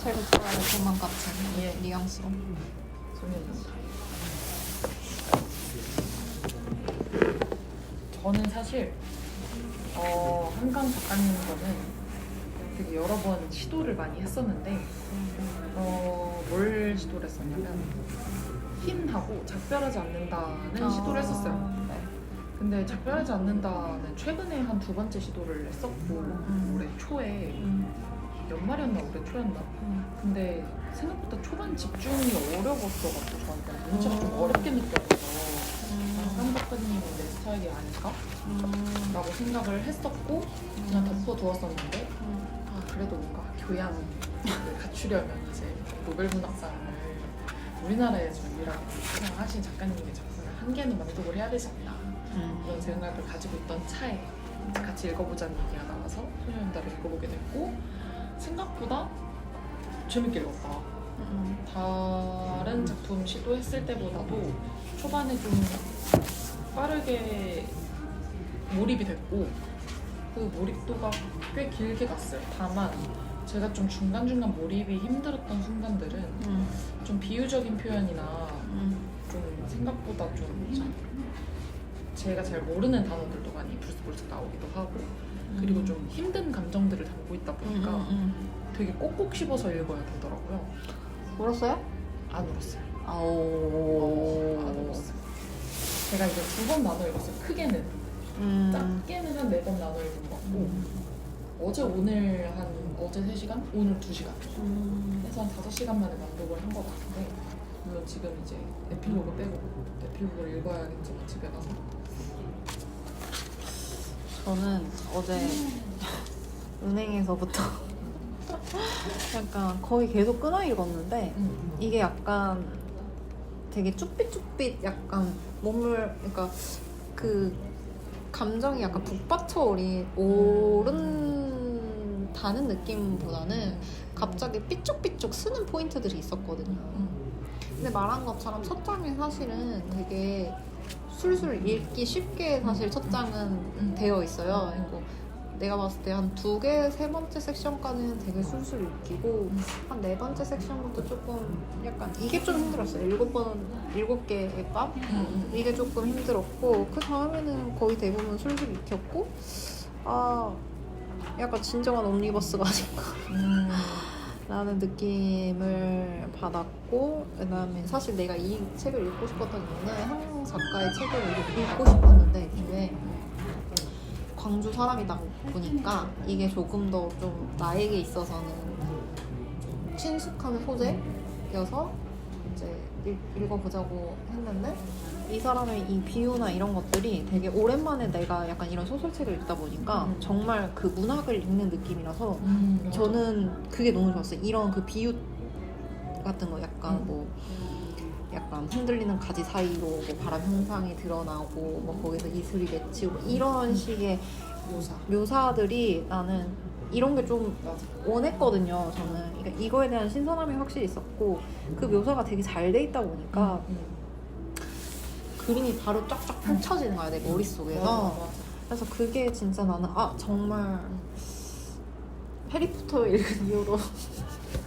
책을 써야 도망 같은 예. 뉘앙스로. 소녀입니다. 저는 사실 한강 작가님 거는 되게 여러 번 시도를 많이 했었는데 뭘 시도를 했었냐면 힘하고 작별하지 않는다는 시도를 했었어요. 네. 근데 작별하지 않는다는 최근에 한 두 번째 시도를 했었고 올해 초에 연말이었나 올해 초였나? 근데 생각보다 초반 집중이 어려웠어가지고 저한테 문제가 좀 어렵게 느껴져서 한 작가님이 내 스타일이 아닐까? 라고 생각을 했었고 그냥 덮어두었었는데 그래도 뭔가 교양을 갖추려면 이제 노벨문학상을 우리나라에서 유일하게 수상하신 작가님의 작품을 한 개는 만족을 해야 되지 않나 이런 생각을 가지고 있던 차에 같이 읽어보자는 얘기가 나와서 소녀연달을 읽어보게 됐고 생각보다 재밌게 읽었다. 다른 작품 시도했을 때보다도 초반에 좀 빠르게 몰입이 됐고 그 몰입도가 꽤 길게 갔어요. 다만 제가 좀 중간중간 몰입이 힘들었던 순간들은 좀 비유적인 표현이나 좀 생각보다 좀 제가 잘 모르는 단어들도 많이 불쑥불쑥 나오기도 하고 그리고 좀 힘든 감정들을 담고 있다 보니까 되게 꼭꼭 씹어서 읽어야 되더라고요. 울었어요? 안 울었어요. 아오. 안 울었어요. 제가 이제 2번 나눠 읽었어요. 크게는. 작게는 한 4번 나눠 읽은 것 같고 어제 오늘 어제 3시간? 오늘 2시간 해서 한 5시간 만에 만독을 한 것 같은데 물론 지금 이제 에필로그 빼고 에필로그를 읽어야겠지만 집에 가서 저는 어제 은행에서부터 약간 거의 계속 끊어 읽었는데 이게 약간 되게 쭈삣쭈삣 약간 그러니까 그 감정이 약간 북받쳐 오른다는 느낌보다는 갑자기 삐쭉삐쭉 쓰는 포인트들이 있었거든요. 근데 말한 것처럼 첫 장이 사실은 되게 술술 읽기 쉽게 사실 첫 장은 되어 있어요. 그리고 내가 봤을 때 한 2개, 3번째 섹션까지는 되게 술술 읽히고 한 4번째 섹션부터 조금 약간 이게 좀 힘들었어요. 7개의 밤? 이게 조금 힘들었고 그 다음에는 거의 대부분 술술 읽혔고 약간 진정한 옴니버스가 아닌가 라는 느낌을 받았고 그 다음에 사실 내가 이 책을 읽고 싶었던 이유는 한국 작가의 책을 읽고 싶었는데 이게 광주 사람이다 보니까 이게 조금 더 좀 나에게 있어서는 친숙한 소재여서 이제 읽어보자고 했는데 이 사람의 이 비유나 이런 것들이 되게 오랜만에 내가 약간 이런 소설책을 읽다 보니까 정말 그 문학을 읽는 느낌이라서 저는 그게 너무 좋았어요. 이런 그 비유 같은 거 약간 약간 흔들리는 가지 사이로 뭐 바람 형상이 드러나고 뭐 거기서 이슬이 맺히고 이런 식의 묘사들이 나는 이런 게 좀 원했거든요. 저는 그러니까 이거에 대한 신선함이 확실히 있었고 그 묘사가 되게 잘 돼 있다 보니까 그림이 바로 쫙쫙 펼쳐지는 거야 내 머릿속에서. 그래서 그게 진짜 나는 정말 해리포터 읽은 이후로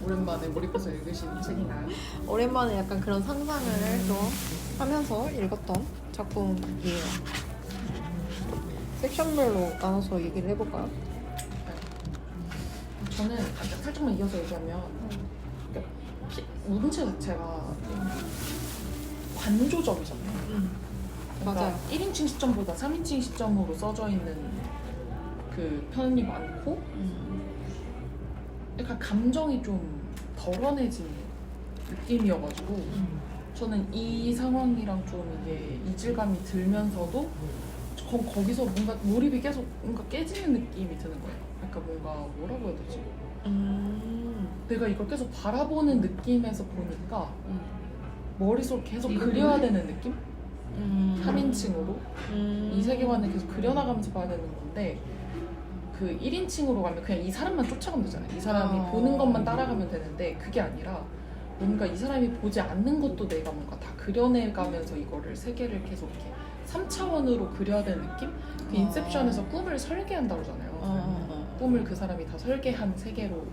오랜만에 몰입해서 읽으신 책인가요? 오랜만에 약간 그런 상상을 좀 하면서 읽었던 작품이에요. 섹션별로 나눠서 얘기를 해볼까요? 저는 살짝만 이어서 얘기하면 문체 자체가 관조적이잖아요. 그러니까 맞아요. 1인칭 시점보다 3인칭 시점으로 써져 있는 그 편이 많고 약간 감정이 좀 덜어내진 느낌이어가지고 저는 이 상황이랑 좀 이게 이질감이 들면서도 거기서 뭔가 몰입이 계속 뭔가 깨지는 느낌이 드는 거예요. 약간 뭔가 뭐라고 해야 되지? 내가 이걸 계속 바라보는 느낌에서 보니까 머릿속 계속 그려야 되는 느낌? 3인칭으로 이 세계관을 계속 그려나가면서 봐야 되는 건데 그 1인칭으로 가면 그냥 이 사람만 쫓아가면 되잖아요. 이 사람이 보는 것만 따라가면 되는데 그게 아니라 뭔가 이 사람이 보지 않는 것도 내가 뭔가 다 그려내가면서 이거를 세계를 계속 이렇게 3차원으로 그려야 되는 느낌? 그 인셉션에서 꿈을 설계한다고 그러잖아요. 꿈을 그 사람이 다 설계한 세계로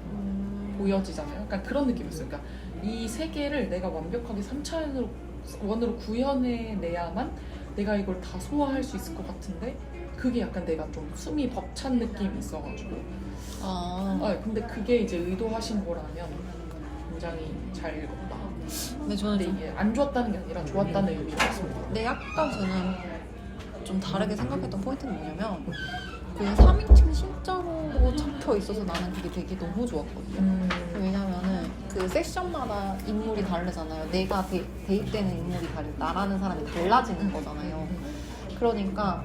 보여지잖아요. 약간 그런 느낌이었어요. 그러니까 이 세계를 내가 완벽하게 3차원으로 원으로 구현해내야만 내가 이걸 다 소화할 수 있을 것 같은데 그게 약간 내가 좀 숨이 벅찬 느낌이 있어가지고 근데 그게 이제 의도하신 거라면 굉장히 잘 읽었다. 근데 저는 근데 이게 안 좋았다는 게 아니라 좋았다는 의미였습니다. 근데 약간 저는 좀 다르게 생각했던 포인트는 뭐냐면 그 3인칭 신짜로 잡혀 있어서 나는 그게 되게 너무 좋았거든요. 왜냐면은 그 섹션마다 인물이 다르잖아요. 내가 대입되는 인물이 나라는 사람이 달라지는 거잖아요. 그러니까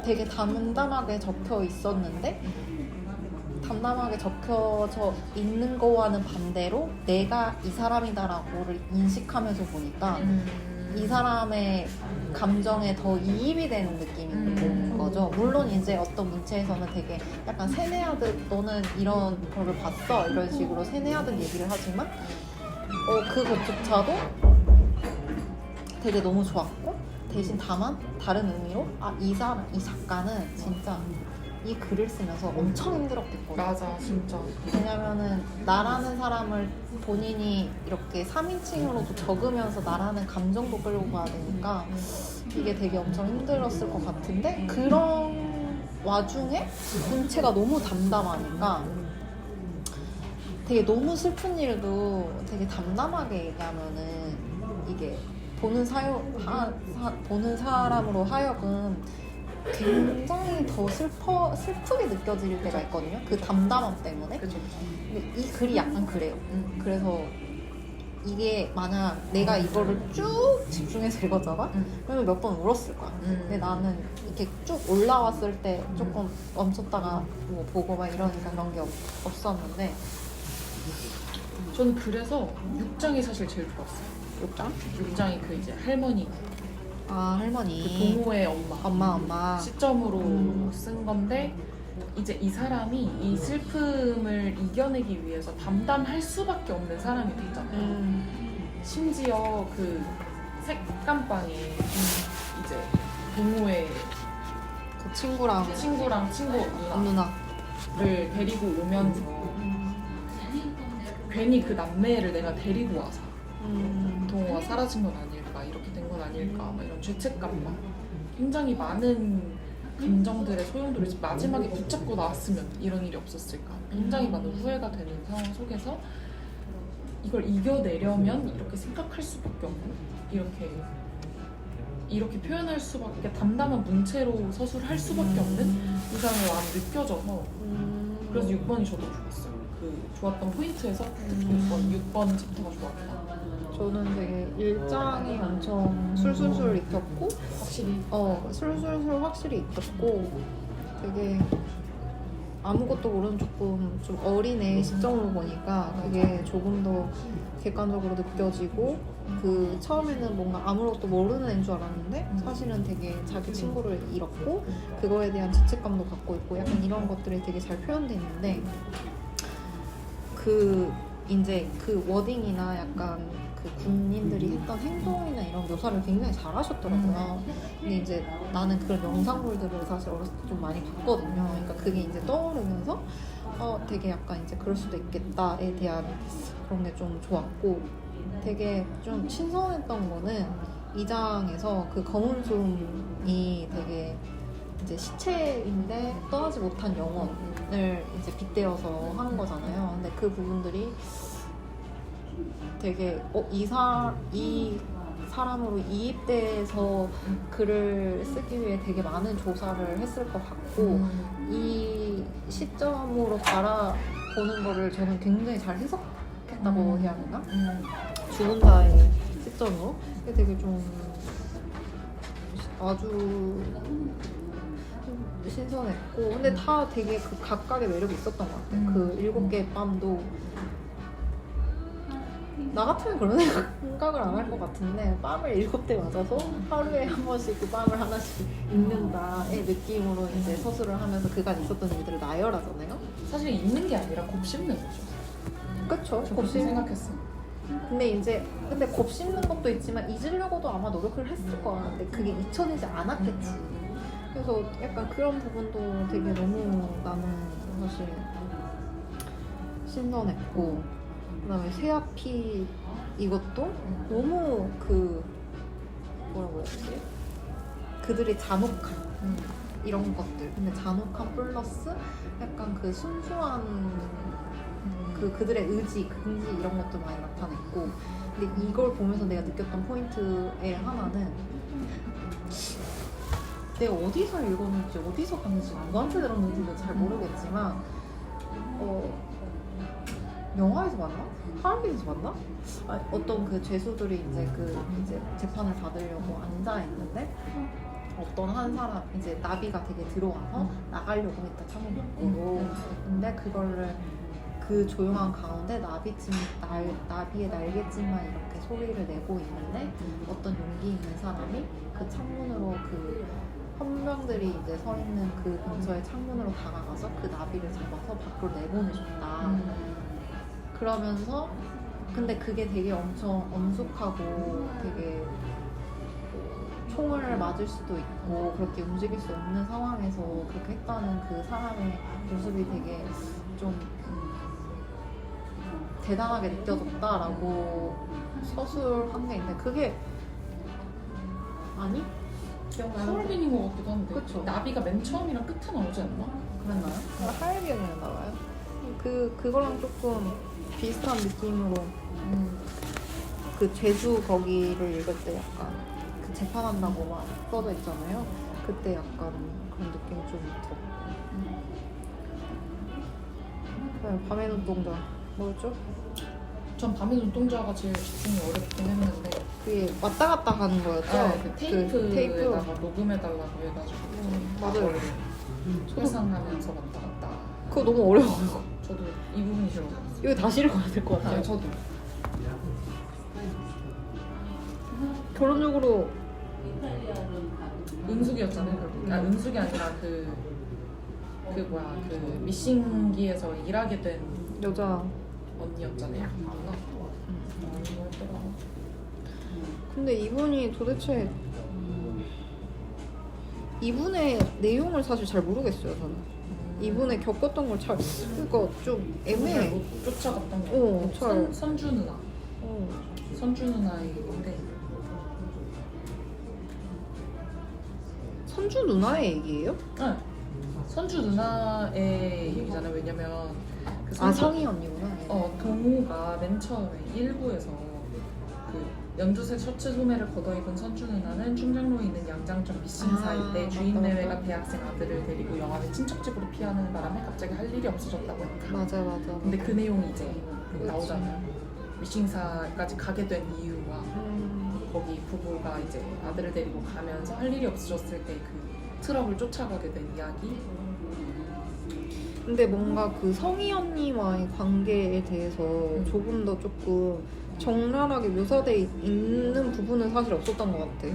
되게 담담하게 적혀 있었는데 담담하게 적혀져 있는 거와는 반대로 내가 이 사람이다라고를 인식하면서 보니까 이 사람의 감정에 더 이입이 되는 느낌이 드는 거죠. 물론 이제 어떤 문체에서는 되게 약간 세뇌하듯 너는 이런 거를 봤어 이런 식으로 세뇌하듯 얘기를 하지만 그것조차도 되게 너무 좋았고 대신 다만 다른 의미로 이 작가는 진짜 이 글을 쓰면서 엄청 힘들었겠거든요. 맞아, 진짜. 왜냐면은 나라는 사람을 본인이 이렇게 3인칭으로도 적으면서 나라는 감정도 끌고 가야 되니까 이게 되게 엄청 힘들었을 것 같은데 그런 와중에 문체가 너무 담담하니까 되게 너무 슬픈 일도 되게 담담하게 얘기하면은 이게 보는 사람으로 하여금 굉장히 더 슬프게 느껴질 때가 있거든요. 그 담담함 때문에. 그죠. 근데 이 글이 약간 그래요. 그래서 이게 만약 내가 이거를 쭉 집중해서 읽었잖아? 그러면 몇 번 울었을 거야. 근데 나는 이렇게 쭉 올라왔을 때 조금 멈췄다가 뭐 보고 막 이러니까 그런 게 없었는데 저는 그래서 6장이 사실 제일 좋았어요. 6장? 6장이 그 이제 할머니 할머니 그 동호의 엄마 시점으로 쓴 건데 이제 이 사람이 이 슬픔을 이겨내기 위해서 담담할 수밖에 없는 사람이 됐잖아요. 심지어 그 색감방에 이제 동호회 그 친구랑 친구 누나 누나를 데리고 오면서 괜히 그 남매를 내가 데리고 와서 동호가 사라진 건 아닐까 이렇게 된 건 아닐까 막 이런 죄책감과 굉장히 많은 감정들의 소용돌이 마지막에 붙잡고 나왔으면 이런 일이 없었을까 굉장히 많은 후회가 되는 상황 속에서 이걸 이겨내려면 이렇게 생각할 수밖에 없는 이렇게 표현할 수밖에 담담한 문체로 서술을 할 수밖에 없는 이 사람의 마음이 느껴져서 그래서 6번이 저도 좋았어요. 그 좋았던 포인트에서 특히 6번 챕터가 좋았다. 저는 되게 일장이 엄청 술술술 익혔고 확실히 술술술 확실히 익혔고 되게 아무것도 모르는 조금 좀 어린애 시점으로 보니까 그게 조금 더 객관적으로 느껴지고 그 처음에는 뭔가 아무것도 모르는 애인 줄 알았는데 사실은 되게 자기 친구를 잃었고 그거에 대한 죄책감도 갖고 있고 약간 이런 것들이 되게 잘 표현돼 있는데 이제 그 워딩이나 약간 그 군인들이 했던 행동이나 이런 묘사를 굉장히 잘 하셨더라고요. 근데 이제 나는 그런 영상물들을 사실 어렸을 때 좀 많이 봤거든요. 그러니까 그게 이제 떠오르면서 되게 약간 이제 그럴 수도 있겠다에 대한 그런 게 좀 좋았고 되게 좀 신선했던 거는 이 장에서 그 검은 숨이 되게 이제 시체인데 떠나지 못한 영혼을 이제 빗대어서 하는 거잖아요. 근데 그 부분들이 되게 이 사람으로 이입돼서 글을 쓰기 위해 되게 많은 조사를 했을 것 같고 이 시점으로 바라보는 거를 저는 굉장히 잘 해석했다고 해야 하나? 죽은 자의 시점으로 되게 좀 아주 신선했고 근데 다 되게 그 각각의 매력이 있었던 것 같아요. 그 7개의 밤도 나 같으면 그런 생각을 안 할 것 같은데 밤을 7대 맞아서 하루에 한 번씩 그 밤을 하나씩 읽는다의 느낌으로 이제 서술을 하면서 그간 있었던 일들을 나열하잖아요. 사실 읽는 게 아니라 곱씹는 거죠. 그쵸? 그렇게 생각했어. 근데 곱씹는 것도 있지만 잊으려고도 아마 노력을 했을 거야. 근데 그게 잊혀지지 않았겠지. 그래서 약간 그런 부분도 되게 너무 나는 사실 신선했고 그다음에 세아피 이것도 너무 그 뭐라고 해야 되지? 그들의 잔혹함 이런 것들. 근데 잔혹함 플러스 약간 그 순수한 그들의 의지, 긍지 이런 것도 많이 나타냈고. 근데 이걸 보면서 내가 느꼈던 포인트의 하나는 내가 어디서 읽었는지 어디서 봤는지 누구한테 들었는지도 잘 모르겠지만 영화에서 봤나? 하얼빈에서 봤나? 어떤 그 죄수들이 이제 재판을 받으려고 앉아 있는데 어떤 한 사람 이제 나비가 되게 들어와서 나가려고 했다 창문 밖으로. 근데 그거를 그 조용한 가운데 나비의 날개짓만 이렇게 소리를 내고 있는데 어떤 용기 있는 사람이 그 창문으로 그 헌병들이 이제 서 있는 그 근처의 창문으로 다가가서 그 나비를 잡아서 밖으로 내보내줬다. 그러면서 근데 그게 되게 엄청 엄숙하고 되게 총을 맞을 수도 있고 그렇게 움직일 수 없는 상황에서 그렇게 했다는 그 사람의 모습이 되게 좀 대단하게 느껴졌다라고 서술한 게 있는데 그게 아니? 기억나요? 하얼빈인 것 같기도 한데. 그쵸. 나비가 맨 처음이랑 끝에 나오지 않나? 그랬나요? 하얼빈이었나 봐요. 그거랑 조금 비슷한 느낌으로 그 제주 거기를 읽을 때 약간 그 재판한다고 막 써져 있잖아요. 그때 약간 그런 느낌이 좀 들었고. 밤의 눈동자 뭐였죠? 전 밤의 눈동자가 제일 집중이 어렵긴 했는데 그게 왔다 갔다 하는 거였죠? 네, 그 테이프. 테이프에다가 녹음해달라고 해가지고 맞아요. 회상하면서 왔다 갔다. 그거 너무 어려워요. 저도 이 부분이 싫어요. 이거 다시 읽어야 될 것 같아요. 저도. 결론적으로 은숙이었잖아요. 결국. 은숙이 아니라 그 미싱기에서 일하게 된 여자. 언니였잖아요. 근데 이분이 도대체 이분의 내용을 사실 잘 모르겠어요. 저는 이분의 겪었던 걸 잘 그러니까 좀 애매해. 못 쫓아갔던 거. 잘. 선주 누나. 선주 누나의 얘기인데 선주 누나의 얘기예요? 네. 선주 누나의 얘기잖아요. 왜냐면 그 성희 언니구나. 동호가 맨 처음에 1부에서 그 연두색 셔츠 소매를 걷어입은 선주 누나는 충장로에 있는 양장점 미싱사일 때 주인 내외가 대학생 아들을 데리고 영암의 친척집으로 피하는 바람에 갑자기 할 일이 없어졌다고 했다. 맞아. 근데 그 내용이 이제 나오잖아요. 미싱사까지 가게 된 이유와 거기 부부가 이제 아들을 데리고 가면서 할 일이 없어졌을 때 그 트럭을 쫓아가게 된 이야기. 근데 뭔가 그 성희 언니와의 관계에 대해서 조금 더 조금 적나라하게 묘사돼 있는 부분은 사실 없었던 것 같아.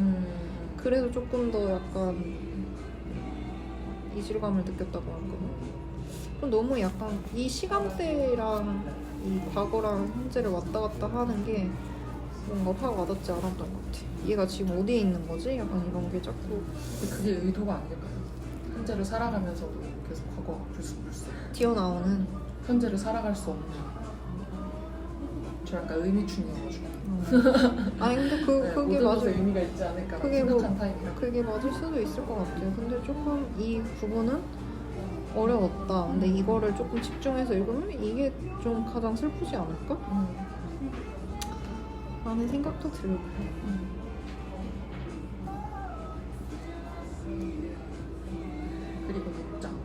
그래서 조금 더 약간 이질감을 느꼈다고 할까. 그럼 너무 약간 이 시간대랑 이 과거랑 현재를 왔다 갔다 하는 게 뭔가 확 와닿지 않았던 것 같아. 얘가 지금 어디에 있는 거지? 약간 이런 게 자꾸. 근데 그게 의도가 아닐까요? 현재를 살아가면서도 계속 과거가 불쑥불쑥 튀어나오는. 현재를 살아갈 수 없는 저 약간 의미충이어가지고. 아니 근데 그게 모든 것에 맞을 의미가 있지 않을까 그게 생각한 타입이라. 그게 맞을 수도 있을 것 같아요. 근데 조금 이 부분은 어려웠다. 근데 이거를 조금 집중해서 읽으면 이게 좀 가장 슬프지 않을까? 라는 생각도 들고. 그리고 목장.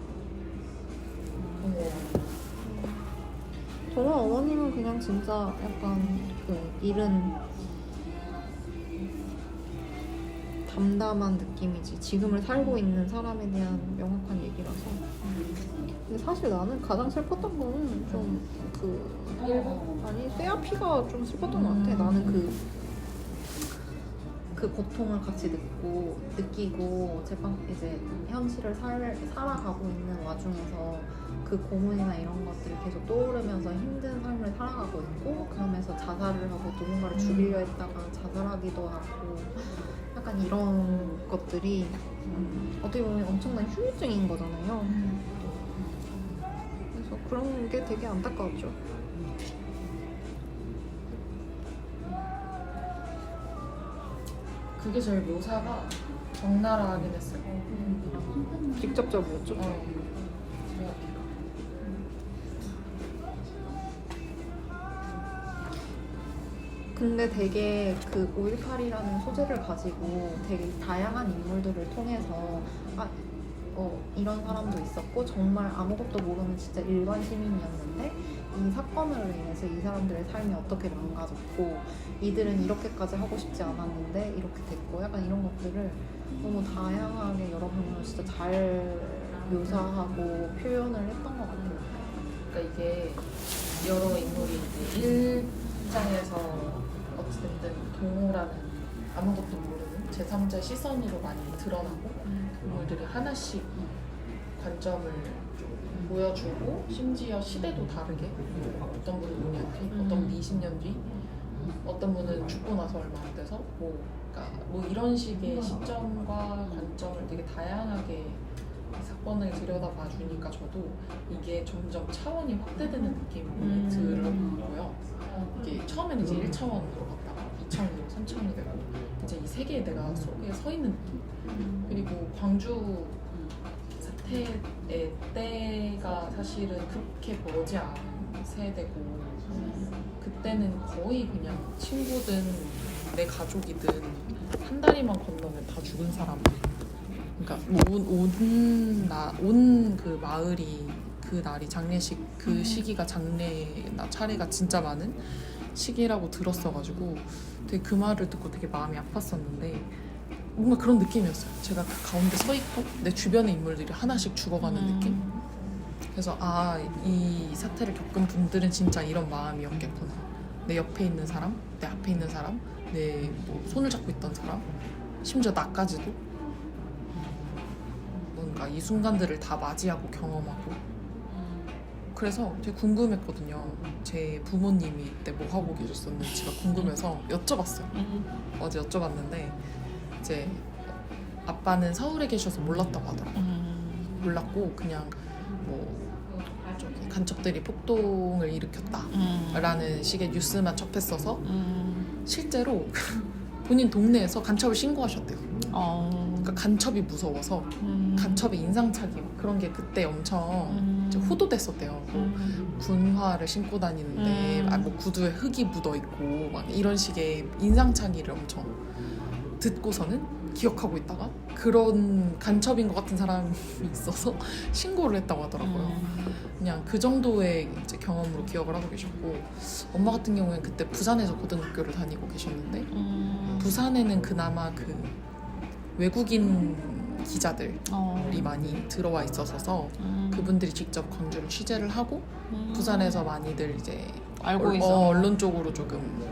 정화 어머님은 그냥 진짜 약간 그 일은 담담한 느낌이지. 지금을 살고 있는 사람에 대한 명확한 얘기라서. 근데 사실 나는 가장 슬펐던 거는 좀 세아피가 좀 슬펐던 것 같아. 나는 그 고통을 같이 느끼고 이제 현실을 살아가고 있는 와중에서 그 고문이나 이런 것들이 계속 떠오르면서 힘든 삶을 살아가고 있고, 그러면서 자살을 하고 누군가를 죽이려 했다가 자살하기도 하고 약간 이런 것들이 어떻게 보면 엄청난 후유증인 거잖아요. 그래서 그런 게 되게 안타까웠죠. 그게 제일 묘사가 적나라하긴 했어요. 직접적이었죠. 생각해요. 근데 되게 그 5.18이라는 소재를 가지고 되게 다양한 인물들을 통해서 이런 사람도 있었고 정말 아무것도 모르는 진짜 일반 시민이었는데 이 사건으로 인해서 이 사람들의 삶이 어떻게 망가졌고 이들은 이렇게까지 하고 싶지 않았는데 이렇게 됐고 약간 이런 것들을 너무 다양하게 여러 방면으로 진짜 잘 묘사하고 표현을 했던 것 같아요. 그러니까 이게 여러 인물이 이제 1장에서 어찌됐든 동호라는 아무것도 모르는 제3자 시선으로 많이 드러나고 인물들이 하나씩 관점을 좀 보여주고 심지어 시대도 다르게 어떤 분은 5년 뒤, 어떤 분은 20년 뒤, 어떤 분은 죽고 나서 얼마 안 돼서 그러니까 이런 식의 시점과 관점을 되게 다양하게 사건을 들여다봐 주니까 저도 이게 점점 차원이 확대되는 느낌이 들었고요. 이게 처음에는 이제 1차원으로 갔다가 2차원으로 3차원이 되고 이제 이 세계에 내가 속에 서 있는 느낌. 그리고 광주 사태의 때가 사실은 그렇게 멀지 않은 세대고 그때는 거의 그냥 친구든 내 가족이든 한 다리만 건너면 다 죽은 사람. 그러니까 온 그 마을이 그 날이 장례식 그 시기가 장례나 차례가 진짜 많은 시기라고 들었어가지고 되게 그 말을 듣고 되게 마음이 아팠었는데 뭔가 그런 느낌이었어요. 제가 그 가운데 서 있고 내 주변의 인물들이 하나씩 죽어가는 느낌. 그래서 이 사태를 겪은 분들은 진짜 이런 마음이었겠구나. 내 옆에 있는 사람, 내 앞에 있는 사람, 내 손을 잡고 있던 사람, 심지어 나까지도 뭔가 이 순간들을 다 맞이하고 경험하고 그래서 되게 궁금했거든요. 제 부모님이 이때 뭐 하고 계셨었는지가 궁금해서 여쭤봤어요. 어제 여쭤봤는데 이제 아빠는 서울에 계셔서 몰랐다고 하더라고요. 몰랐고 그냥 저기 간첩들이 폭동을 일으켰다라는 식의 뉴스만 접했어서 실제로 본인 동네에서 간첩을 신고하셨대요. 그러니까 간첩이 무서워서 간첩의 인상착의 그런 게 그때 엄청 이제 호도됐었대요. 군화를 신고 다니는데 구두에 흙이 묻어있고 막 이런 식의 인상착의를 엄청 듣고서는 기억하고 있다가 그런 간첩인 것 같은 사람이 있어서 신고를 했다고 하더라고요. 그냥 그 정도의 이제 경험으로 기억을 하고 계셨고 엄마 같은 경우에는 그때 부산에서 고등학교를 다니고 계셨는데 부산에는 그나마 그 외국인 기자들이 많이 들어와 있어서 그분들이 직접 광주를 취재를 하고 부산에서 많이들 이제 알고 있어. 언론 쪽으로 조금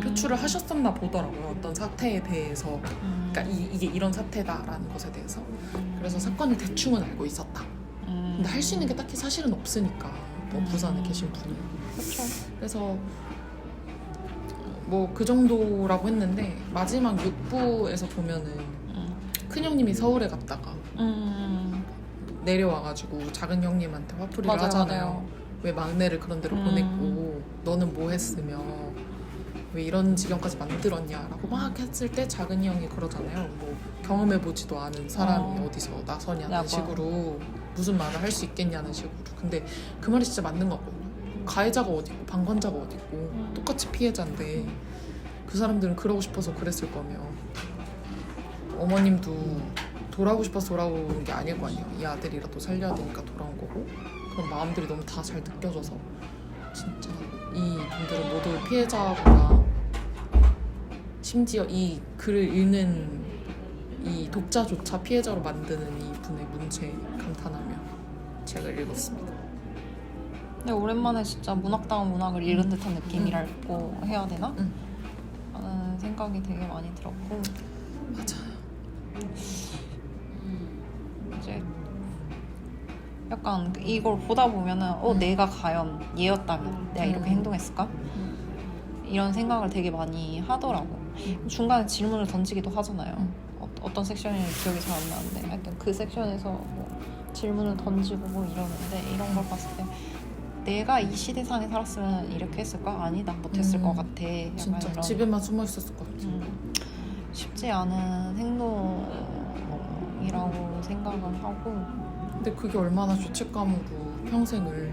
표출을 하셨었나 보더라고요. 어떤 사태에 대해서 그러니까 이게 이런 사태다라는 것에 대해서 그래서 사건을 대충은 알고 있었다. 근데 할 수 있는 게 딱히 사실은 없으니까 부산에 계신 분이 그렇죠. 그래서 그 정도라고 했는데 마지막 6부에서 보면은 큰형님이 서울에 갔다가 내려와가지고 작은 형님한테 화풀이를 맞아요, 하잖아요. 맞아요. 왜 막내를 그런 데로 보냈고 너는 뭐 했으며 왜 이런 지경까지 만들었냐라고 막 했을 때 작은 형이 그러잖아요. 경험해보지도 않은 사람이 어디서 나서냐는 식으로 무슨 말을 할 수 있겠냐는 식으로. 근데 그 말이 진짜 맞는 것 같거든요. 가해자가 어디고 방관자가 어디고 똑같이 피해자인데 그 사람들은 그러고 싶어서 그랬을 거며 어머님도 돌아오고 싶어서 돌아온 게 아닐 거 아니에요. 이 아들이라도 살려야 되니까 돌아온 거고 그런 마음들이 너무 다 잘 느껴져서 진짜 이 분들은 모두 피해자구나. 심지어 이 글을 읽는 이 독자조차 피해자로 만드는 이 분의 문체에 감탄하며 책을 읽었습니다. 근데 오랜만에 진짜 문학다운 문학을 읽은 듯한 느낌이라고 해야 되나? 라는 생각이 되게 많이 들었고 맞아요. 이제 약간 이걸 보다 보면은 내가 과연 얘였다면 내가 이렇게 행동했을까? 이런 생각을 되게 많이 하더라고. 중간에 질문을 던지기도 하잖아요. 어떤 섹션인지 기억이 잘 안 나는데 하여튼 그 섹션에서 질문을 던지고 이러는데 이런 걸 봤을 때 내가 이 시대상에 살았으면 이렇게 했을까? 아니 난 못했을 것 같아. 약간 진짜 이런, 집에만 숨어 있었을 것 같아. 쉽지 않은 행동이라고 생각을 하고 근데 그게 얼마나 죄책감으로 평생을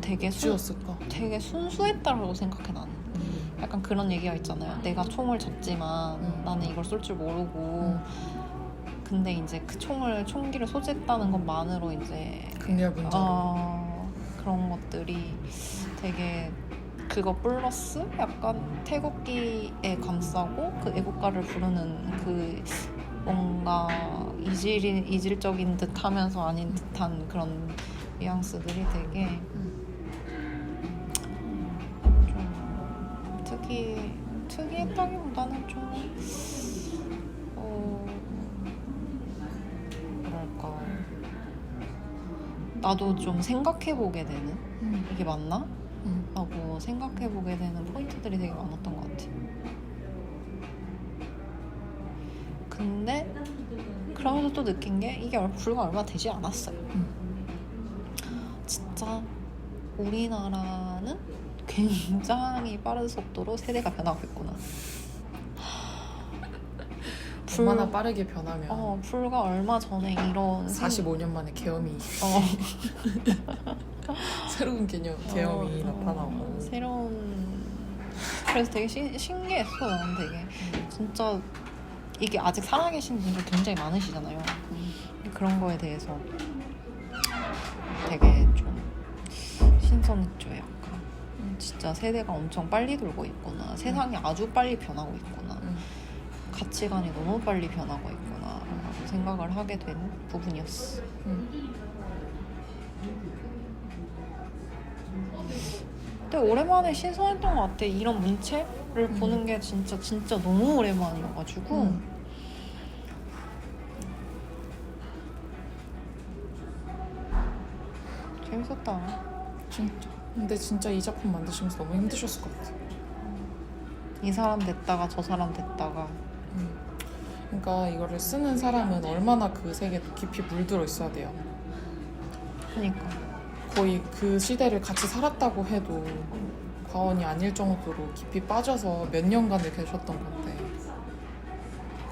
되게 쥐었을까? 되게 순수했다고 생각해 나는. 약간 그런 얘기가 있잖아요. 내가 총을 졌지만 나는 이걸 쏠 줄 모르고 근데 이제 그 총기를 소지했다는 것만으로 이제 극렬 문제로. 그런 것들이 되게 그거 플러스 약간 태극기에 감싸고 그 애국가를 부르는 그 뭔가 이질적인 듯하면서 아닌 듯한 그런 뉘앙스들이 되게 좀 특이했다기보다는 좀 뭐랄까 나도 좀 생각해보게 되는 이게 맞나? 라고 생각해보게 되는 포인트들이 되게 많았던 것 같아. 근데 그러면서 또 느낀 게 이게 불과 얼마 되지 않았어요. 진짜 우리나라는 굉장히 빠른 속도로 세대가 변하고 있구나. 얼마나 빠르게 변하면 불과 얼마 전에 이런 45년 만에 계엄이 새로운 계엄이 나타나고 새로운 그래서 되게 신기했어. 나는 되게 진짜 이게 아직 살아계신 분들 굉장히 많으시잖아요. 그런 거에 대해서 되게 좀 신선했죠. 약간 진짜 세대가 엄청 빨리 돌고 있구나. 세상이 아주 빨리 변하고 있구나. 가치관이 너무 빨리 변하고 있구나 라고 생각을 하게 된 부분이었어. 근데 오랜만에 신선했던 것 같아. 이런 문체를 보는 게 진짜 너무 오랜만이어가지고 재밌었다. 진짜. 근데 진짜 이 작품 만드시면서 너무 힘드셨을 것 같아. 이 사람 됐다가 저 사람 됐다가 그러니까 이거를 쓰는 사람은 얼마나 그 세계에 깊이 물들어 있어야 돼요. 그러니까 거의 그 시대를 같이 살았다고 해도 과언이 아닐 정도로 깊이 빠져서 몇 년간을 계셨던 건데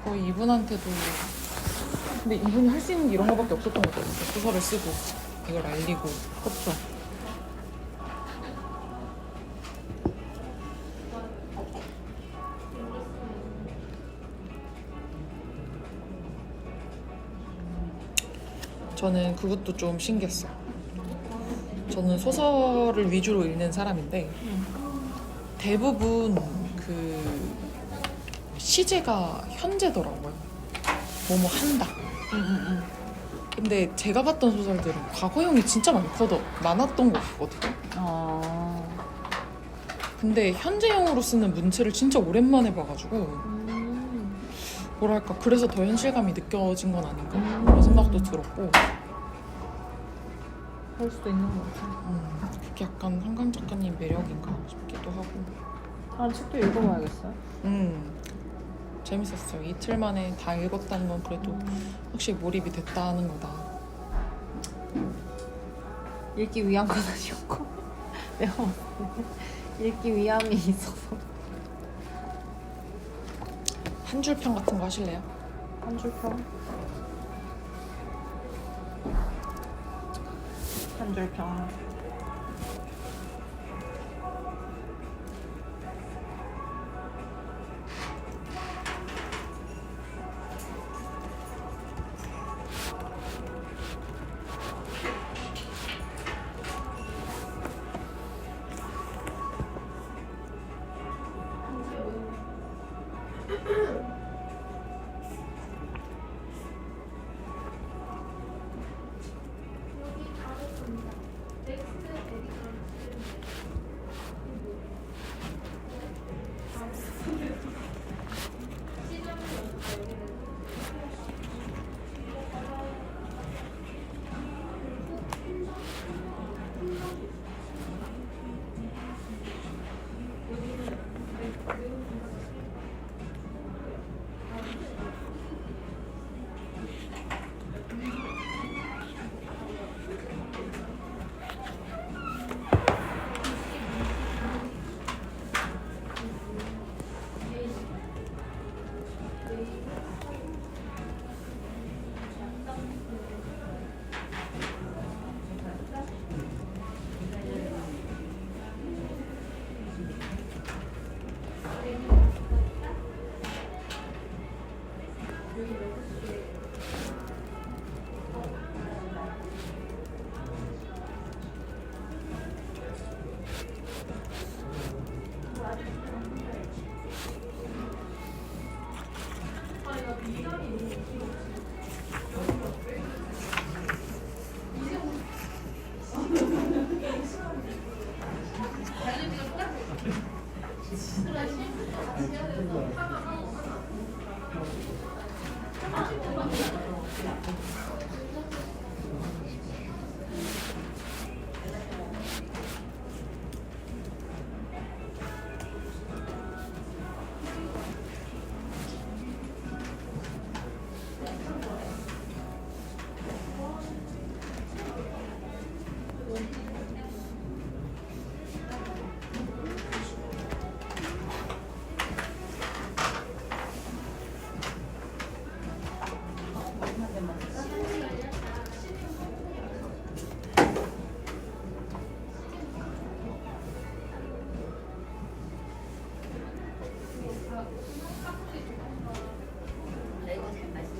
거의 이분한테도 근데 이분이 할 수 있는 게 이런 거밖에 없었던 것 같아요. 소설을 쓰고 이걸 알리고 그렇죠. 저는 그것도 좀 신기했어요. 저는 소설을 위주로 읽는 사람인데 대부분 그 시제가 현재더라고요. 뭐뭐 한다. 근데 제가 봤던 소설들은 과거형이 진짜 많았던 것 같거든요. 근데 현재형으로 쓰는 문체를 진짜 오랜만에 봐가지고 뭐랄까 그래서 더 현실감이 느껴진 건 아닌가 그런 생각도 들었고 그럴 수도 있는 것 같아. 그게 약간 한강 작가님 매력인가 싶기도 하고 다른 책도 읽어봐야겠어요. 재밌었어요. 이틀 만에 다 읽었다는 건 그래도 확실히 몰입이 됐다는 거다. 읽기 위한 건 아니었고 내가 봤을 때 읽기 위함이 있어서. 한 줄 평 같은 거 하실래요? 한 줄 평? 한 줄 평.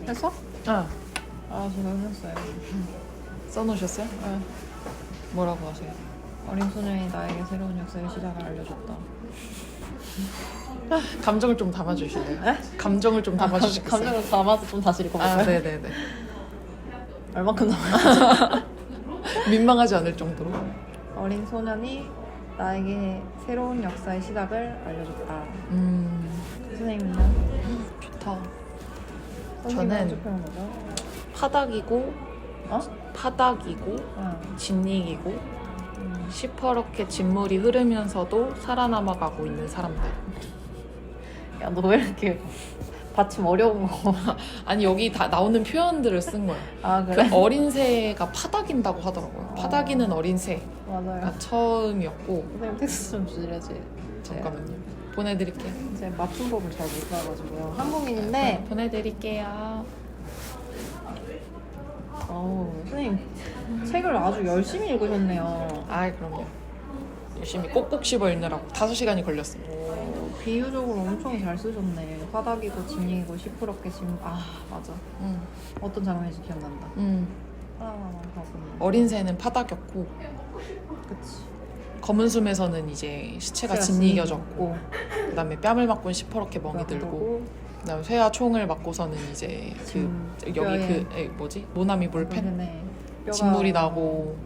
했어? 아, 지금 했어요. 써놓으셨어요? 네. 뭐라고 하세요? 어린 소년이 나에게 새로운 역사의 시작을 알려줬다. 감정을 좀 담아주실래요? 네? 감정을 좀 담아주시겠어요? 감정을 담아서 좀 다시 읽어볼까요? 아, 네네네. 얼마큼 담아요? 민망하지 않을 정도로. 어린 소년이 나에게 새로운 역사의 시작을 알려줬다. 선생님은요? 좋다. 선생님은 저는 어떻게 표현한 거죠? 파닥이고, 어? 파닥이고, 응. 진익이고, 시퍼렇게 진물이 흐르면서도 살아남아가고 있는 사람들. 야, 너 왜 이렇게 받침 어려운 거? 아니, 여기 다 나오는 표현들을 쓴 거예요. 아, 그 그래? 어린 새가 파닥인다고 하더라고요. 파닥이는 어린 새가 맞아요. 처음이었고. 선생님 텍스트 좀 주시려지. 잠깐만요. 보내드릴게요. 이제 맞춤법을 잘 못 봐가지고요. 한국인인데, 보내드릴게요. 선생님 책을 아주 열심히 읽으셨네요. 아, 그럼요. 열심히 꼭꼭 씹어 읽느라고 5시간이 걸렸습니다. 비유적으로 엄청 잘 쓰셨네. 바닥이고 진이고 시퍼렇게 맞아. 어떤 장면인지 기억난다. 하나만 하고. 어린 새는 파닥였고, 그치. 검은 숨에서는 이제 시체가 진이겨졌고, 그 다음에 뺨을 맞고는 시퍼렇게 멍이 들고, 그 다음에 쇠와 총을 맞고서는 이제 여기 모나미 볼펜? 진물이 나고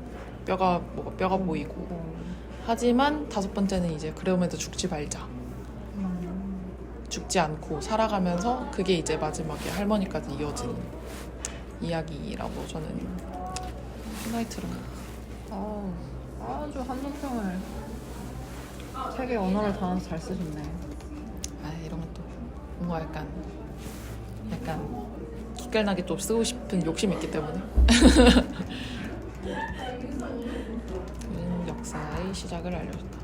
뼈가 보이고. 하지만 5번째는 이제 그럼에도 죽지 말자. 죽지 않고 살아가면서 그게 이제 마지막에 할머니까지 이어진 이야기라고 저는 생각이 들어요. 아주 한눈평을 책의 언어를 담아서 잘 쓰셨네. 이런 것도 뭔가 약간 기깔나게 좀 쓰고 싶은 욕심이 있기 때문에. 역사의 시작을 알려줬다.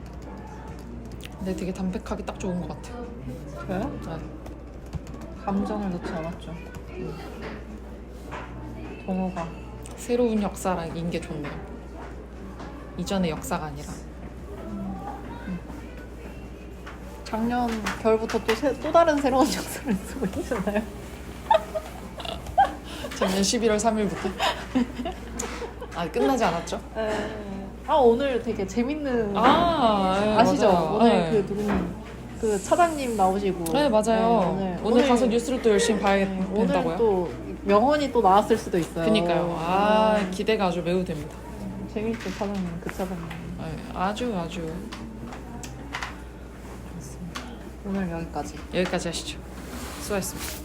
근데 되게 담백하게 딱 좋은 것 같아요. 그래요? 네. 감정을 넣지 않았죠. 동호가 새로운 역사인 게 좋네요. 이전의 역사가 아니라. 작년 겨울부터 또 다른 새로운 역사를 쓰고 있잖아요. 작년 11월 3일부터. 끝나지 않았죠? 오늘 되게 재밌는 아시죠? 맞아요. 오늘 네. 그 누구님 그 차장님 나오시고. 네, 맞아요. 네, 오늘 가서 뉴스를 또 열심히 봐야 된다고요? 오늘 또 명언이 또 나왔을 수도 있어요. 그니까요. 기대가 아주 매우 됩니다. 재밌죠, 차장님. 그 차장님. 네, 아주 오늘 여기까지. 여기까지 하시죠. 수고하셨습니다.